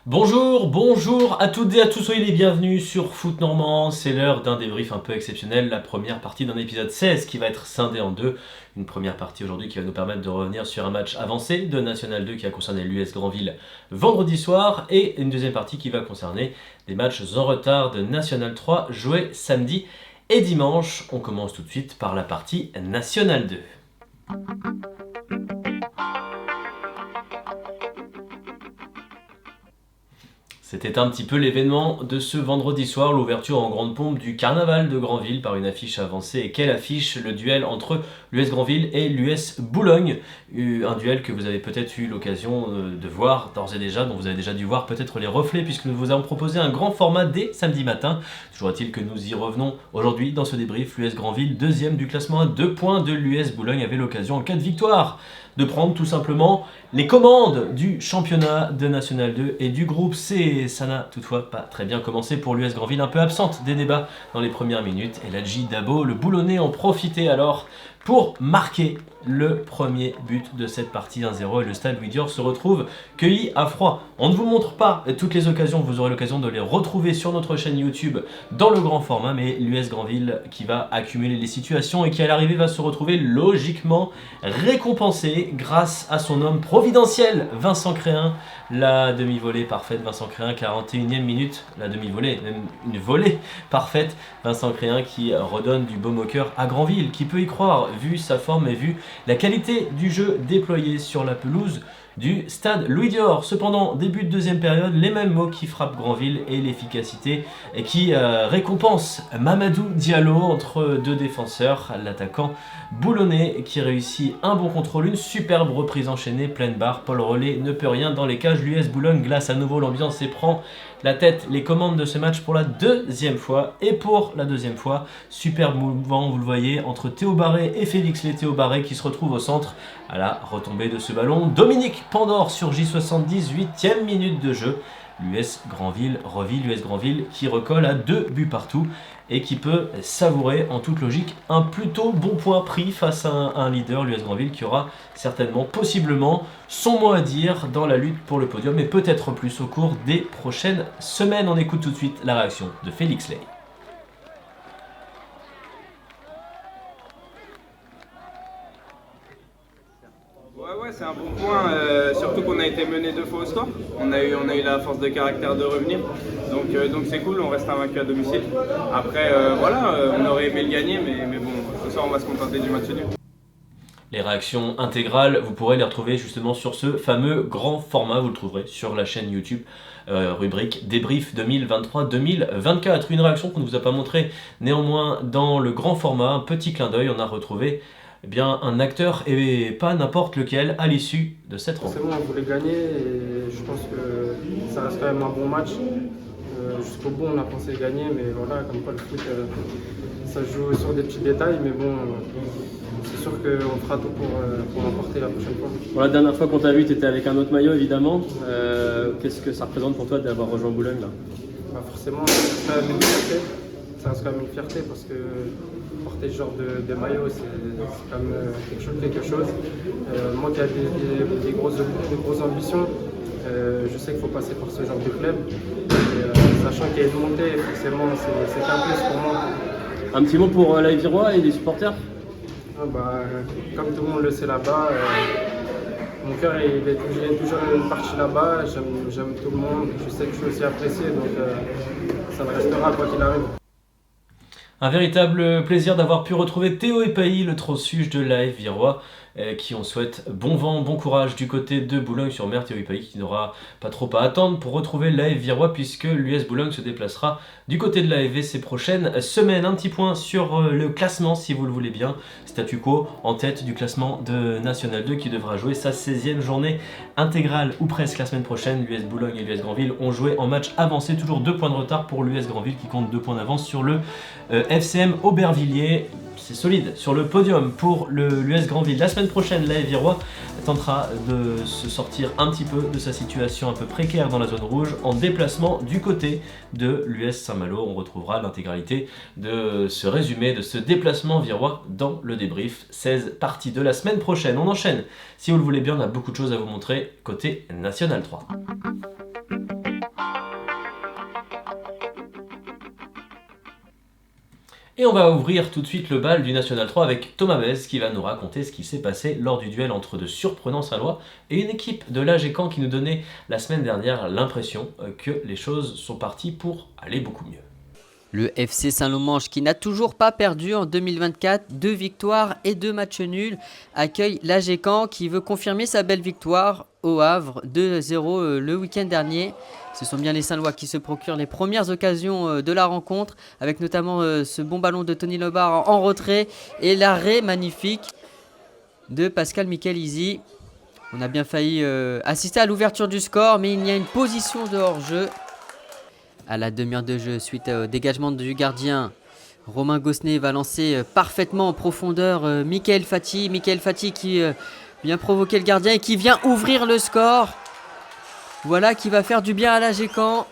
Bonjour à toutes et à tous, soyez les bienvenus sur Foot Normand. C'est l'heure d'un débrief un peu exceptionnel, la première partie d'un épisode 16 qui va être scindé en deux. Une première partie aujourd'hui qui va nous permettre de revenir sur un match avancé de National 2 qui a concerné l'US Grandville vendredi soir, et une deuxième partie qui va concerner des matchs en retard de National 3 joués samedi et dimanche. On commence tout de suite par la partie National 2. C'était un petit peu l'événement de ce vendredi soir, l'ouverture en grande pompe du carnaval de Grandville par une affiche avancée. Et quelle affiche! Le duel entre l'US Grandville et l'US Boulogne. Un duel que vous avez peut-être eu l'occasion de voir d'ores et déjà, dont vous avez déjà dû voir peut-être les reflets, puisque nous vous avons proposé un grand format dès samedi matin. Toujours est-il que nous y revenons aujourd'hui dans ce débrief. L'US Grandville, deuxième du classement à 2 points de l'US Boulogne, avait l'occasion en cas de victoire de prendre tout simplement les commandes du championnat de National 2 et du groupe C. Ça n'a toutefois pas très bien commencé pour l'US Grandville, un peu absente des débats dans les premières minutes. Et Ladji Dabo, le Boulonnais, en profitait alors pour marquer le premier but de cette partie 1-0, et le stade Louis Dior se retrouve cueilli à froid. On ne vous montre pas toutes les occasions, vous aurez l'occasion de les retrouver sur notre chaîne YouTube dans le grand format, mais l'US Grandville qui va accumuler les situations et qui à l'arrivée va se retrouver logiquement récompensé grâce à son homme providentiel, Vincent Créin. La demi-volée parfaite, Vincent Créin, 41e minute, la demi-volée, même une volée parfaite, Vincent Créin qui redonne du baume au cœur à Grandville, qui peut y croire vu sa forme et vu la qualité du jeu déployé sur la pelouse du stade Louis Dior. Cependant, début de deuxième période, les mêmes mots qui frappent Grandville et l'efficacité et qui récompense Mamadou Diallo entre deux défenseurs, l'attaquant boulonnais qui réussit un bon contrôle, une superbe reprise enchaînée, pleine barre. Paul Relais ne peut rien dans les cages, l'US Boulogne glace à nouveau l'ambiance et prend la tête, les commandes de ce match pour la deuxième fois. Et pour la deuxième fois, superbe mouvement, vous le voyez, entre Théo Barré et Félix Lé. Théo Barré qui se retrouve au centre à la retombée de ce ballon. Dominique Pandore surgit 78e minute de jeu. L'US Grandville revit, l'US Grandville qui recolle à 2 buts partout et qui peut savourer en toute logique un plutôt bon point pris face à un leader, l'US Grandville, qui aura certainement, possiblement, son mot à dire dans la lutte pour le podium et peut-être plus au cours des prochaines semaines. On écoute tout de suite la réaction de Félix Lay. Ouais, c'est un bon point, surtout qu'on a été mené 2 fois au score. On a eu la force de caractère de revenir, donc c'est cool, on reste invaincu à domicile. Après, on aurait aimé le gagner, mais bon, ce soir on va se contenter du match nul. Les réactions intégrales, vous pourrez les retrouver justement sur ce fameux grand format, vous le trouverez sur la chaîne YouTube, rubrique débrief 2023-2024. Une réaction qu'on ne vous a pas montrée néanmoins dans le grand format, un petit clin d'œil, on a retrouvé un acteur et pas n'importe lequel à l'issue de cette rencontre. Forcément, on voulait gagner et je pense que ça reste quand même un bon match. Jusqu'au bout, on a pensé gagner, mais voilà, comme quoi le foot, ça se joue sur des petits détails, mais bon, c'est sûr qu'on fera tout pour l'emporter la prochaine fois. Bon, la dernière fois qu'on t'a vu, tu étais avec un autre maillot évidemment. Qu'est-ce que ça représente pour toi d'avoir rejoint Boulogne là? Forcément, ça reste quand même une fierté. Ça reste quand même une fierté parce que porter ce genre de maillot, c'est quand même quelque chose. Moi qui ai des grosses ambitions, je sais qu'il faut passer par ce genre de club. Et, sachant qu'il y a une montée, forcément, c'est un plus pour moi. Un petit mot pour l'AF Virois et les supporters? Comme tout le monde le sait là-bas, mon cœur il est toujours une partie là-bas. J'aime tout le monde, je sais que je suis aussi apprécié, donc ça me restera quoi qu'il arrive. Un véritable plaisir d'avoir pu retrouver Théo Epailly, le transfuge de l'AF Virois, qui on souhaite bon vent, bon courage du côté de Boulogne-sur-Mer. Théo Epailly qui n'aura pas trop à attendre pour retrouver l'AF Virois puisque l'US Boulogne se déplacera du côté de l'AFV ces prochaines semaines. Un petit point sur le classement si vous le voulez bien. Statu quo en tête du classement de National 2 qui devra jouer sa 16e journée intégrale ou presque la semaine prochaine. L'US Boulogne et l'US Grandville ont joué en match avancé, toujours 2 points de retard pour l'US Grandville qui compte 2 points d'avance sur le FCM Aubervilliers. C'est solide sur le podium pour l'US Grandville. La semaine prochaine, l'AF Virois tentera de se sortir un petit peu de sa situation un peu précaire dans la zone rouge en déplacement du côté de l'US Saint-Malo. On retrouvera l'intégralité de ce résumé, de ce déplacement virois dans le débrief 16 parties de la semaine prochaine. On enchaîne. Si vous le voulez bien, on a beaucoup de choses à vous montrer côté National 3. Et on va ouvrir tout de suite le bal du National 3 avec Thomas Bez qui va nous raconter ce qui s'est passé lors du duel entre de surprenants Saint-Lois et une équipe de l'AG Caen qui nous donnait la semaine dernière l'impression que les choses sont parties pour aller beaucoup mieux. Le FC Saint-Lô-Manche, qui n'a toujours pas perdu en 2024, 2 victoires et 2 matchs nuls, accueille l'AG Caen qui veut confirmer sa belle victoire au Havre 2-0 le week-end dernier. Ce sont bien les Saint-Lois qui se procurent les premières occasions de la rencontre, avec notamment ce bon ballon de Tony Lombard en retrait et l'arrêt magnifique de Pascal Michelizzi. On a bien failli assister à l'ouverture du score, mais il y a une position de hors-jeu. À la demi-heure de jeu, suite au dégagement du gardien, Romain Gossenet va lancer parfaitement en profondeur Mickaël Fati. Mickaël Fati qui vient provoquer le gardien et qui vient ouvrir le score. Voilà qui va faire du bien à l'AG Caen.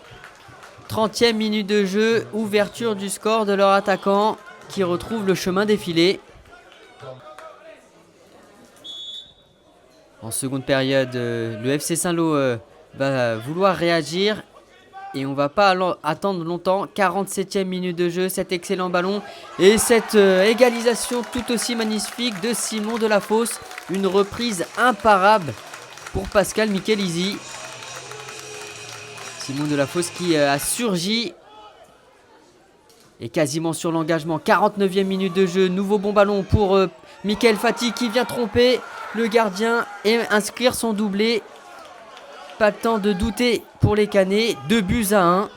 30e minute de jeu, ouverture du score de leur attaquant qui retrouve le chemin des filets. En seconde période, le FC Saint-Lô va vouloir réagir. Et on va pas attendre longtemps. 47e minute de jeu, cet excellent ballon. Et cette égalisation tout aussi magnifique de Simon Delafosse. Une reprise imparable pour Pascal Michelizzi. Simon Delafosse qui a surgi. Et quasiment sur l'engagement. 49e minute de jeu. Nouveau bon ballon pour Mickaël Fati qui vient tromper le gardien et inscrire son doublé. Pas le temps de douter pour les Canets, 2-1.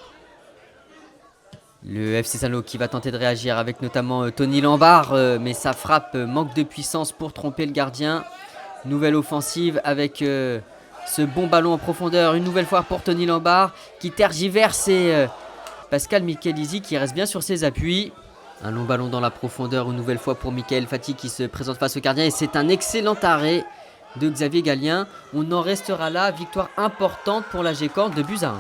Le FC Saint-Lô qui va tenter de réagir avec notamment Tony Lombard, mais sa frappe manque de puissance pour tromper le gardien. Nouvelle offensive avec ce bon ballon en profondeur, une nouvelle fois pour Tony Lombard qui tergiverse et Pascal Michelizzi qui reste bien sur ses appuis. Un long ballon dans la profondeur, une nouvelle fois pour Mickaël Fati qui se présente face au gardien et c'est un excellent arrêt de Xavier Gallien. On en restera là, victoire importante pour l'AG Caen, 2-1.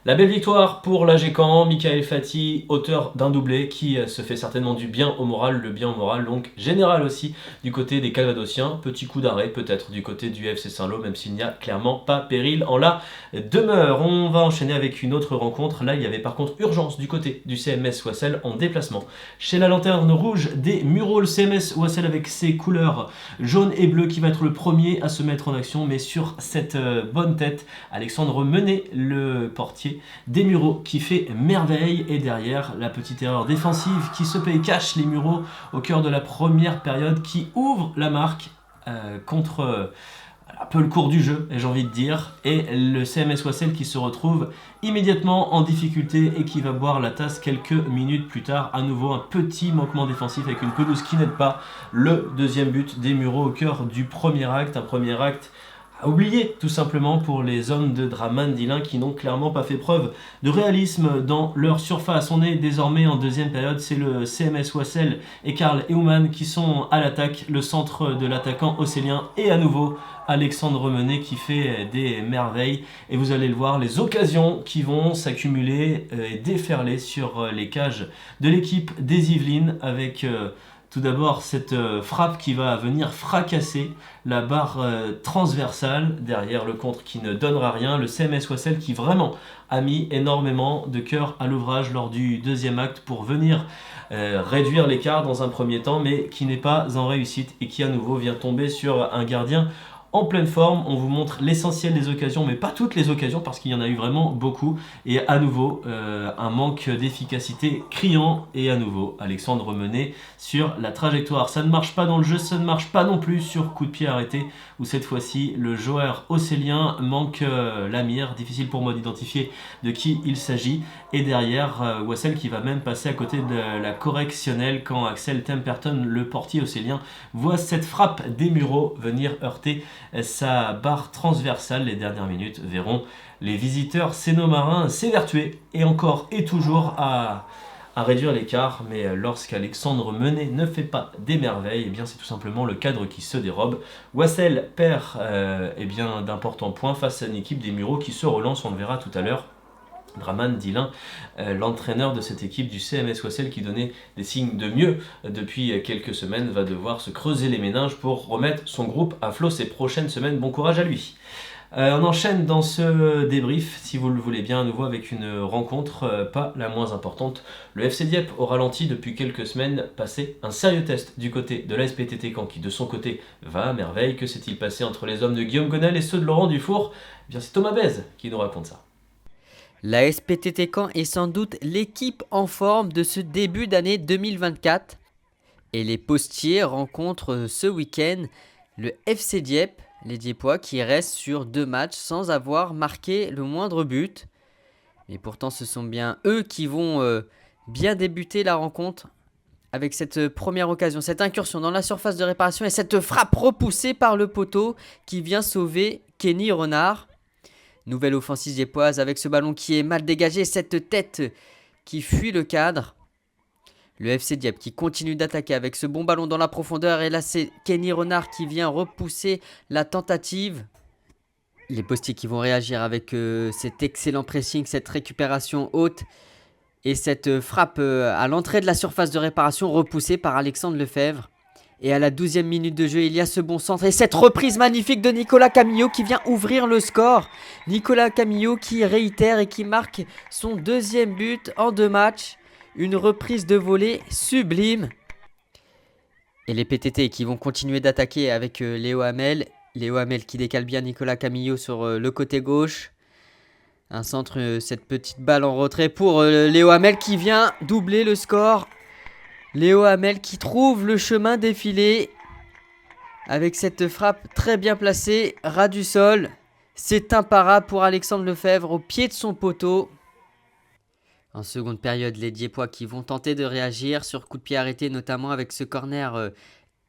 La belle victoire pour l'AG Caen, Mickaël Fati, auteur d'un doublé qui se fait certainement du bien au moral, le bien au moral donc général aussi du côté des Calvadosiens. Petit coup d'arrêt peut-être du côté du FC Saint-Lô, même s'il n'y a clairement pas péril en la demeure. On va enchaîner avec une autre rencontre. Là il y avait par contre urgence du côté du CMS Ouassel en déplacement. Chez la lanterne rouge des Mureaux, le CMS Ouassel avec ses couleurs jaune et bleu qui va être le premier à se mettre en action, mais sur cette bonne tête, Alexandre Menet, le portier des Mureaux qui fait merveille, et derrière la petite erreur défensive qui se paye cash, les Mureaux au cœur de la première période qui ouvre la marque contre un peu le cours du jeu, j'ai envie de dire, et le CMS Ouassel qui se retrouve immédiatement en difficulté et qui va boire la tasse quelques minutes plus tard. À nouveau un petit manquement défensif avec une pelouse qui n'aide pas. Le deuxième but des Mureaux au cœur du premier acte, un premier acte oublié tout simplement pour les hommes de Draman Dilin qui n'ont clairement pas fait preuve de réalisme dans leur surface. On est désormais en deuxième période, c'est le CMS Ouassel et Karl Eumann qui sont à l'attaque, le centre de l'attaquant océlien et à nouveau Alexandre Menet qui fait des merveilles, et vous allez le voir, les occasions qui vont s'accumuler et déferler sur les cages de l'équipe des Yvelines avec tout d'abord cette frappe qui va venir fracasser la barre transversale derrière le contre qui ne donnera rien. Le CMS Ouassel qui vraiment a mis énormément de cœur à l'ouvrage lors du deuxième acte pour venir réduire l'écart dans un premier temps, mais qui n'est pas en réussite et qui à nouveau vient tomber sur un gardien en pleine forme. On vous montre l'essentiel des occasions, mais pas toutes les occasions parce qu'il y en a eu vraiment beaucoup. Et à nouveau, un manque d'efficacité criant. Et à nouveau, Alexandre Menet sur la trajectoire. Ça ne marche pas dans le jeu, ça ne marche pas non plus sur coup de pied arrêté, où cette fois-ci, le joueur océlien manque la mire. Difficile pour moi d'identifier de qui il s'agit. Et derrière, Ouassel qui va même passer à côté de la correctionnelle quand Axel Temperton, le portier océlien, voit cette frappe des Mureaux venir heurter sa barre transversale. Les dernières minutes verront les visiteurs sénomarins s'évertuer et encore et toujours à réduire l'écart, mais lorsqu'Alexandre Menet ne fait pas des merveilles, eh bien c'est tout simplement le cadre qui se dérobe. Ouassel perd eh bien d'importants points face à une équipe des Mureaux qui se relance, on le verra tout à l'heure. Draman Dilin, l'entraîneur de cette équipe du CMS Ouassel qui donnait des signes de mieux depuis quelques semaines, va devoir se creuser les méninges pour remettre son groupe à flot ces prochaines semaines. Bon courage à lui. On enchaîne dans ce débrief, si vous le voulez bien, à nouveau avec une rencontre pas la moins importante. Le FC Dieppe, au ralenti depuis quelques semaines, passait un sérieux test du côté de la SPTT Caen, qui de son côté va à merveille. Que s'est-il passé entre les hommes de Guillaume Gonel et ceux de Laurent Dufour? Eh bien, c'est Thomas Bèze qui nous raconte ça. La SPTT Caen est sans doute l'équipe en forme de ce début d'année 2024. Et les postiers rencontrent ce week-end le FC Dieppe, les Dieppois qui restent sur 2 matchs sans avoir marqué le moindre but. Mais pourtant ce sont bien eux qui vont bien débuter la rencontre avec cette première occasion, cette incursion dans la surface de réparation et cette frappe repoussée par le poteau qui vient sauver Kenny Renard. Nouvelle offensive dieppoise avec ce ballon qui est mal dégagé, cette tête qui fuit le cadre. Le FC Dieppe qui continue d'attaquer avec ce bon ballon dans la profondeur. Et là, c'est Kenny Renard qui vient repousser la tentative. Les postiers qui vont réagir avec cet excellent pressing, cette récupération haute. Et cette frappe à l'entrée de la surface de réparation repoussée par Alexandre Lefebvre. Et à la 12e minute de jeu, il y a ce bon centre. Et cette reprise magnifique de Nicolas Camillo qui vient ouvrir le score. Nicolas Camillo qui réitère et qui marque son 2e but en 2 matchs. Une reprise de volée sublime. Et les PTT qui vont continuer d'attaquer avec Léo Hamel. Léo Hamel qui décale bien Nicolas Camillo sur le côté gauche. Un centre, cette petite balle en retrait pour Léo Hamel qui vient doubler le score. Léo Hamel qui trouve le chemin défilé. Avec cette frappe très bien placée, ras du sol. C'est imparable pour Alexandre Lefebvre au pied de son poteau. En seconde période, les Dieppois qui vont tenter de réagir sur coup de pied arrêté, notamment avec ce corner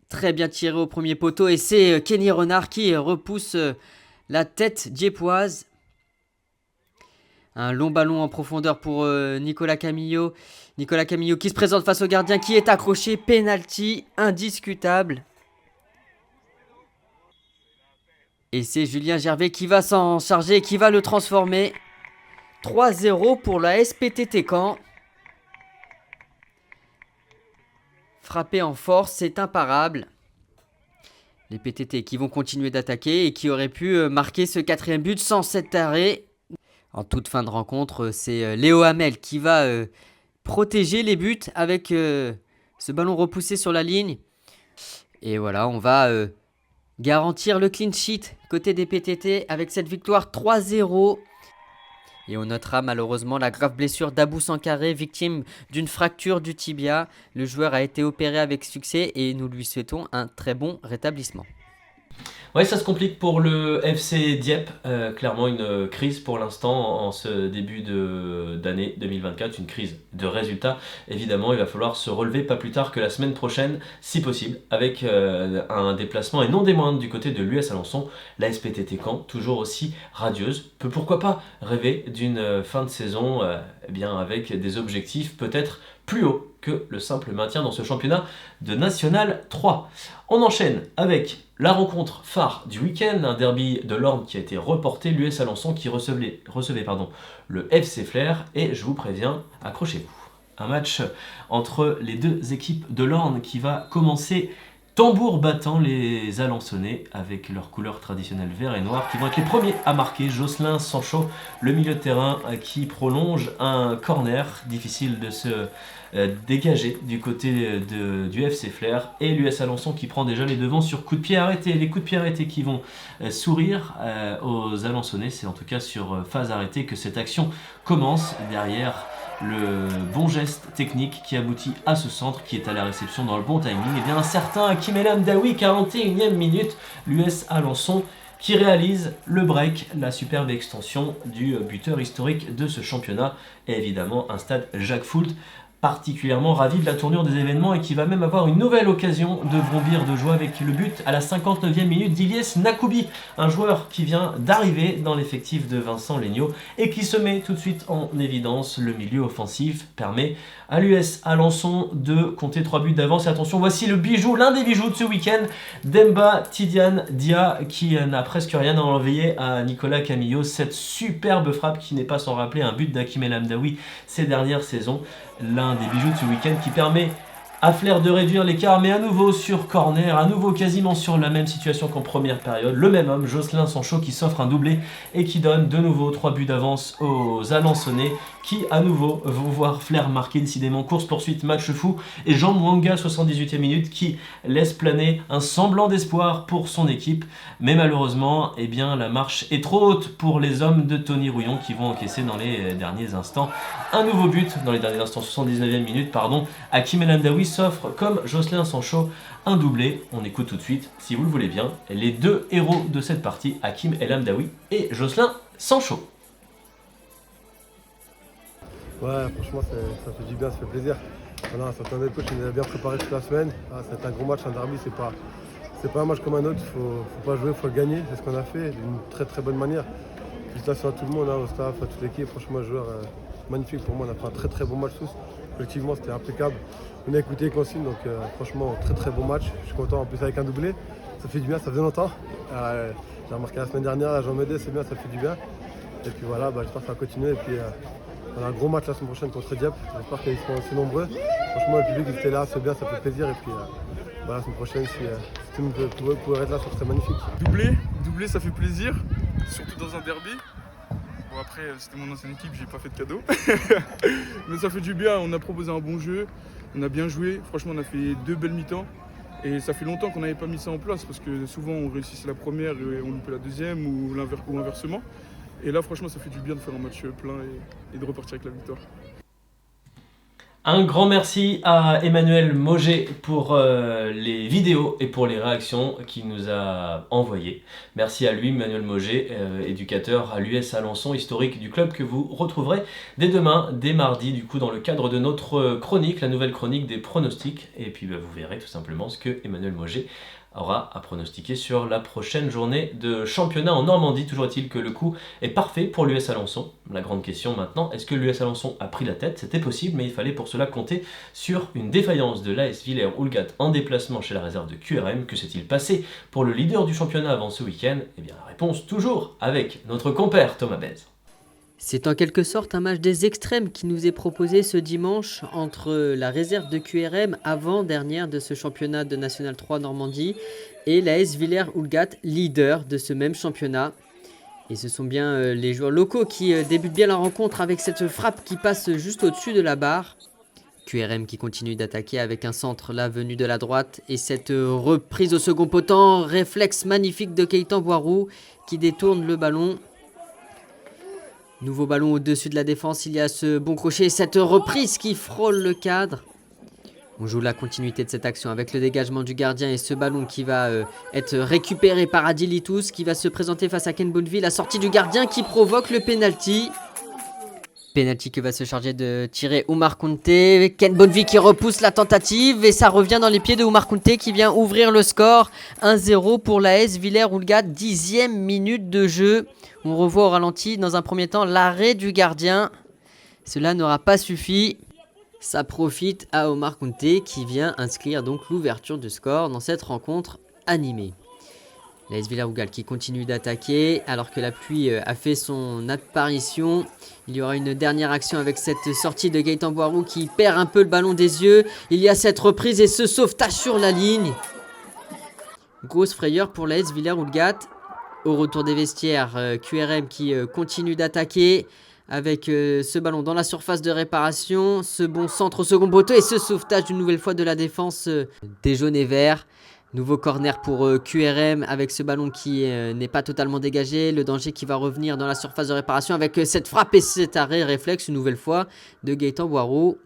très bien tiré au premier poteau. Et c'est Kenny Renard qui repousse la tête dieppoise. Un long ballon en profondeur pour Nicolas Camillo. Nicolas Camillo qui se présente face au gardien qui est accroché. Penalty indiscutable. Et c'est Julien Gervais qui va s'en charger et qui va le transformer. 3-0 pour la SPTT Caen. Frappé en force, c'est imparable. Les PTT qui vont continuer d'attaquer et qui auraient pu marquer ce 4e but sans cet arrêt. En toute fin de rencontre, c'est Léo Hamel qui va protéger les buts avec ce ballon repoussé sur la ligne. Et voilà, on va garantir le clean sheet côté des PTT avec cette victoire 3-0. Et on notera malheureusement la grave blessure d'Abou Sankaré, victime d'une fracture du tibia. Le joueur a été opéré avec succès et nous lui souhaitons un très bon rétablissement. Ouais, ça se complique pour le FC Dieppe. Clairement une crise pour l'instant en ce début d'année 2024, une crise de résultats. Évidemment, il va falloir se relever pas plus tard que la semaine prochaine, si possible, avec un déplacement et non des moindres du côté de l'US Alençon. La SPTT Caen, toujours aussi radieuse, peut pourquoi pas rêver d'une fin de saison eh bien, avec des objectifs peut-être plus haut que le simple maintien dans ce championnat de National 3. On enchaîne avec la rencontre phare du week-end, un derby de l'Orne qui a été reporté, l'US Alençon qui recevait le FC Flers, et je vous préviens, accrochez-vous. Un match entre les deux équipes de l'Orne qui va commencer tambour battant, les Alençonnais avec leurs couleurs traditionnelles vert et noir qui vont être les premiers à marquer. Jocelyn Sancho, le milieu de terrain qui prolonge un corner, difficile de se dégager du côté du FC Flers, et l'US Alençon qui prend déjà les devants sur coup de pied arrêté. Les coups de pied arrêtés qui vont sourire aux Alençonnais, c'est en tout cas sur phase arrêtée que cette action commence derrière le bon geste technique qui aboutit à ce centre qui est à la réception dans le bon timing. Et bien un certain Hakim El Hamdaoui, 41e minute, l'US Alençon qui réalise le break, la superbe extension du buteur historique de ce championnat, et évidemment un stade Jacques Foult particulièrement ravi de la tournure des événements et qui va même avoir une nouvelle occasion de vrombir de joie avec le but à la 59e minute d'Ilyes Nakoubi, un joueur qui vient d'arriver dans l'effectif de Vincent Legnaud et qui se met tout de suite en évidence. Le milieu offensif permet à l'US Alençon de compter 3 buts d'avance. Et attention, voici le bijou, l'un des bijoux de ce week-end, Demba Tidiane Dia, qui n'a presque rien à envier à Nicolas Camillo. Cette superbe frappe qui n'est pas sans rappeler un but d'Hakim El Hamdaoui ces dernières saisons. L'un des bijoux de ce week-end qui permet a flair de réduire l'écart, mais à nouveau sur corner, à nouveau quasiment sur la même situation qu'en première période. Le même homme, Jocelyn Sancho, qui s'offre un doublé et qui donne de nouveau 3 buts d'avance aux Alençonnais, qui à nouveau vont voir flair marquer décidément. Course-poursuite, match fou, et Jean Mwanga, 78e minute, qui laisse planer un semblant d'espoir pour son équipe. Mais malheureusement, eh bien, la marche est trop haute pour les hommes de Tony Rouillon, qui vont encaisser dans les derniers instants un nouveau but, dans les derniers instants, 79e minute, pardon. Hakim El Hamdaoui s'offre, comme Jocelyn Sancho, un doublé. On écoute tout de suite, si vous le voulez bien, les deux héros de cette partie, Hakim El Hamdaoui et Jocelyn Sancho. Ouais, franchement, ça fait du bien, ça fait plaisir. Voilà, ça attendait le coach, il nous avait bien préparé toute la semaine. C'est un gros match, un derby, c'est pas un match comme un autre, faut pas jouer, faut le gagner. C'est ce qu'on a fait d'une très très bonne manière. Félicitations à tout le monde, au staff, à toute l'équipe. Franchement, les joueurs, magnifique pour moi, on a fait un très très bon match tous. Collectivement, c'était impeccable. On a écouté les consignes, donc franchement, très très bon match. Je suis content, en plus avec un doublé, ça fait du bien, ça faisait longtemps. J'ai remarqué la semaine dernière, Jean Médé, c'est bien, ça fait du bien. Et puis voilà, j'espère que ça va continuer. Et puis, on a un gros match la semaine prochaine contre Dieppe. J'espère qu'ils seront aussi nombreux. Franchement, le public, il était là, c'est bien, ça fait plaisir. Et puis voilà, la semaine prochaine, si tout le monde pouvait être là, ça serait magnifique. Doublé, ça fait plaisir, surtout dans un derby. Bon, après, c'était mon ancienne équipe, j'ai pas fait de cadeau. Mais ça fait du bien, on a proposé un bon jeu, on a bien joué. Franchement, on a fait 2 belles mi-temps. Et ça fait longtemps qu'on n'avait pas mis ça en place parce que souvent on réussissait la première et on loupait la deuxième ou inversement. Et là, franchement, ça fait du bien de faire un match plein et de repartir avec la victoire. Un grand merci à Emmanuel Mauger pour les vidéos et pour les réactions qu'il nous a envoyées. Merci à lui, Emmanuel Mauger, éducateur à l'US Alençon, historique du club que vous retrouverez dès demain, dès mardi, du coup dans le cadre de notre chronique, la nouvelle chronique des pronostics. Et puis vous verrez tout simplement ce que Emmanuel Mauger aura à pronostiquer sur la prochaine journée de championnat en Normandie. Toujours est-il que le coup est parfait pour l'US Alençon. La grande question maintenant, est-ce que l'US Alençon a pris la tête? C'était possible, mais il fallait pour cela compter sur une défaillance de l'AS Villers-Houlgat en déplacement chez la réserve de QRM. Que s'est-il passé pour le leader du championnat avant ce week-end? Eh bien la réponse toujours avec notre compère Thomas Bez. C'est en quelque sorte un match des extrêmes qui nous est proposé ce dimanche entre la réserve de QRM, avant-dernière de ce championnat de National 3 Normandie, et l'AS Villers-Houlgat, leader de ce même championnat. Et ce sont bien les joueurs locaux qui débutent bien la rencontre avec cette frappe qui passe juste au-dessus de la barre. QRM qui continue d'attaquer avec un centre là venu de la droite et cette reprise au second potent, réflexe magnifique de Gaëtan Boiroux qui détourne le ballon. Nouveau ballon au-dessus de la défense, il y a ce bon crochet, cette reprise qui frôle le cadre. On joue la continuité de cette action avec le dégagement du gardien et ce ballon qui va être récupéré par Adi Litous qui va se présenter face à Ken Bonneville. La sortie du gardien qui provoque le penalty. Penalty que va se charger de tirer Oumar Kounté. Ken Bonneville qui repousse la tentative et ça revient dans les pieds de Oumar Kounté qui vient ouvrir le score. 1-0 pour l'AS Villers-Houlgat, 10e minute de jeu. On revoit au ralenti dans un premier temps l'arrêt du gardien. Cela n'aura pas suffi. Ça profite à Oumar Kounté qui vient inscrire donc l'ouverture du score dans cette rencontre animée. L'AS Villers-Houlgat qui continue d'attaquer alors que la pluie a fait son apparition. Il y aura une dernière action avec cette sortie de Gaëtan Boiroux qui perd un peu le ballon des yeux. Il y a cette reprise et ce sauvetage sur la ligne. Grosse frayeur pour l'AS Villers-Houlgat. Au retour des vestiaires, QRM qui continue d'attaquer avec ce ballon dans la surface de réparation, ce bon centre au second poteau et ce sauvetage une nouvelle fois de la défense des jaunes et verts. Nouveau corner pour QRM avec ce ballon qui n'est pas totalement dégagé. Le danger qui va revenir dans la surface de réparation avec cette frappe et cet arrêt réflexe une nouvelle fois de Gaëtan Boiroux.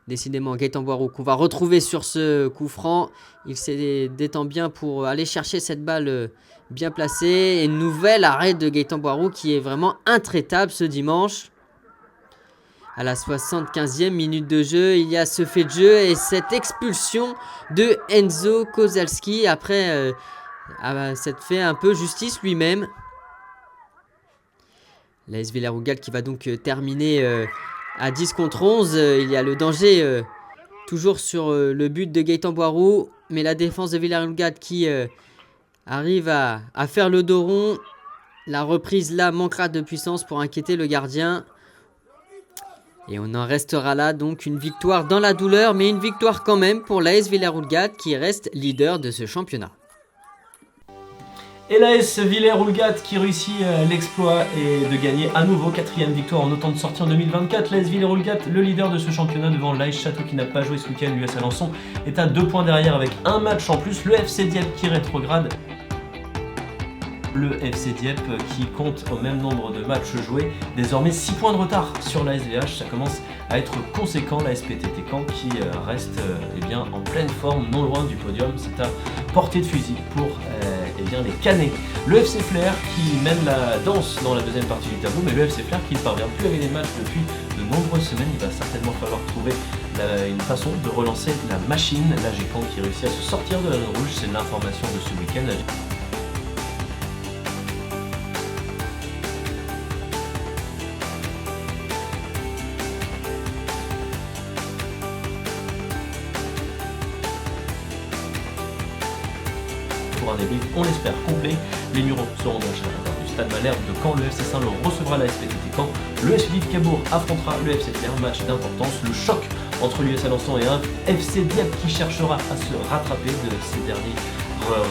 Décidément, Gaëtan Boiroux qu'on va retrouver sur ce coup franc. Il s'est détend bien pour aller chercher cette balle bien placée. Et nouvel arrêt de Gaëtan Boiroux qui est vraiment intraitable ce dimanche. À la 75e minute de jeu, il y a ce fait de jeu et cette expulsion de Enzo Kozalski. Après, cette fait un peu justice lui-même. L'AS Villers-Houlgat qui va donc terminer à 10 contre 11. Il y a le danger toujours sur le but de Gaëtan Boiroux. Mais la défense de Villers-Houlgat qui arrive à faire le dos rond. La reprise là manquera de puissance pour inquiéter le gardien. Et on en restera là, donc une victoire dans la douleur, mais une victoire quand même pour l'AS Villers-Houlgate qui reste leader de ce championnat. Et l'AS Villers-Houlgate qui réussit l'exploit et de gagner à nouveau 4e victoire en autant de sorties en 2024. L'AS Villers-Houlgate, le leader de ce championnat devant l'AS Château qui n'a pas joué ce week-end. L'US Alençon est à 2 points derrière avec un match en plus. Le FC Dieppe qui rétrograde. Le FC Dieppe qui compte au même nombre de matchs joués, désormais 6 points de retard sur la SVH, ça commence à être conséquent. La SPTT Caen qui reste en pleine forme, non loin du podium, c'est à portée de fusil pour les Canets. Le FC Flair qui mène la danse dans la deuxième partie du tableau, mais le FC Flair qui ne parvient plus à gagner des matchs depuis de nombreuses semaines, il va certainement falloir trouver une façon de relancer la machine. La Caen qui réussit à se sortir de la zone rouge, c'est l'information de ce week-end. Pour un débrief, on l'espère, complet. Les Mureaux seront donc à l'intérieur du stade Malherbe de Caen. Le FC Saint-Lô recevra la SPTT Caen. Le FC Cabourg affrontera le FC Flair, match d'importance. Le choc entre l'US Alençon et un FC Dieppe qui cherchera à se rattraper de ces derniers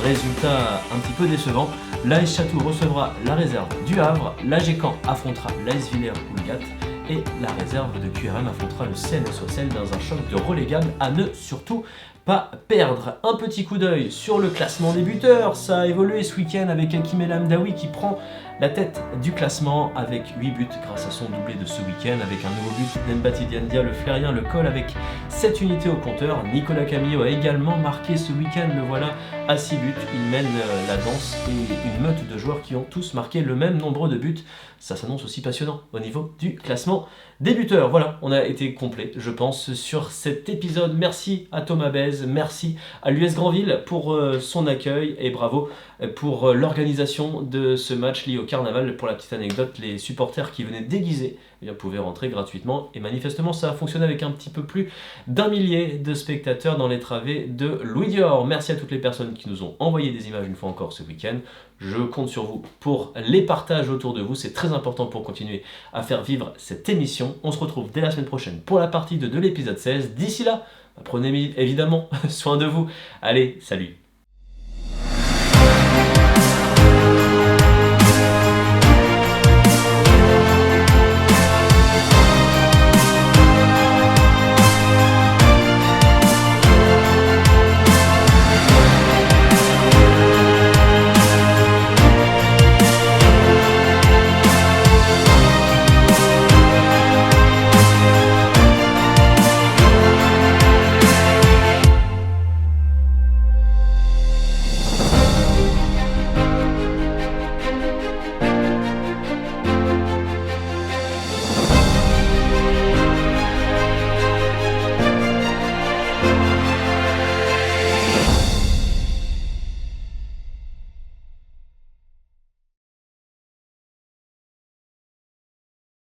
résultats un petit peu décevants. L'AS Château recevra la réserve du Havre. L'AG Caen affrontera l'AS Villers-Houlgate. Et la réserve de QRM affrontera le CNS Ossel dans un choc de relégable à ne surtout pas perdre. Un petit coup d'œil sur le classement des buteurs. Ça a évolué ce week-end avec Hakim El Hamdaoui qui prend la tête du classement avec 8 buts grâce à son doublé de ce week-end, avec un nouveau but d'Embati Diandia, le Flérien, le colle avec 7 unités au compteur. Nicolas Camillo a également marqué ce week-end, le voilà à 6 buts. Il mène la danse et une meute de joueurs qui ont tous marqué le même nombre de buts. Ça s'annonce aussi passionnant au niveau du classement des buteurs. Voilà, on a été complet, je pense, sur cet épisode. Merci à Thomas Bèze, merci à l'US Granville pour son accueil et bravo pour l'organisation de ce match lié au carnaval. Pour la petite anecdote, les supporters qui venaient déguisés pouvaient rentrer gratuitement et manifestement ça a fonctionné avec un petit peu plus d'1 millier de spectateurs dans les travées de Louis Dior. Merci à toutes les personnes qui nous ont envoyé des images une fois encore ce week-end. Je compte sur vous pour les partages autour de vous, c'est très important pour continuer à faire vivre cette émission. On se retrouve dès la semaine prochaine pour la partie 2 de l'épisode 16. D'ici là, prenez évidemment soin de vous. Allez, salut!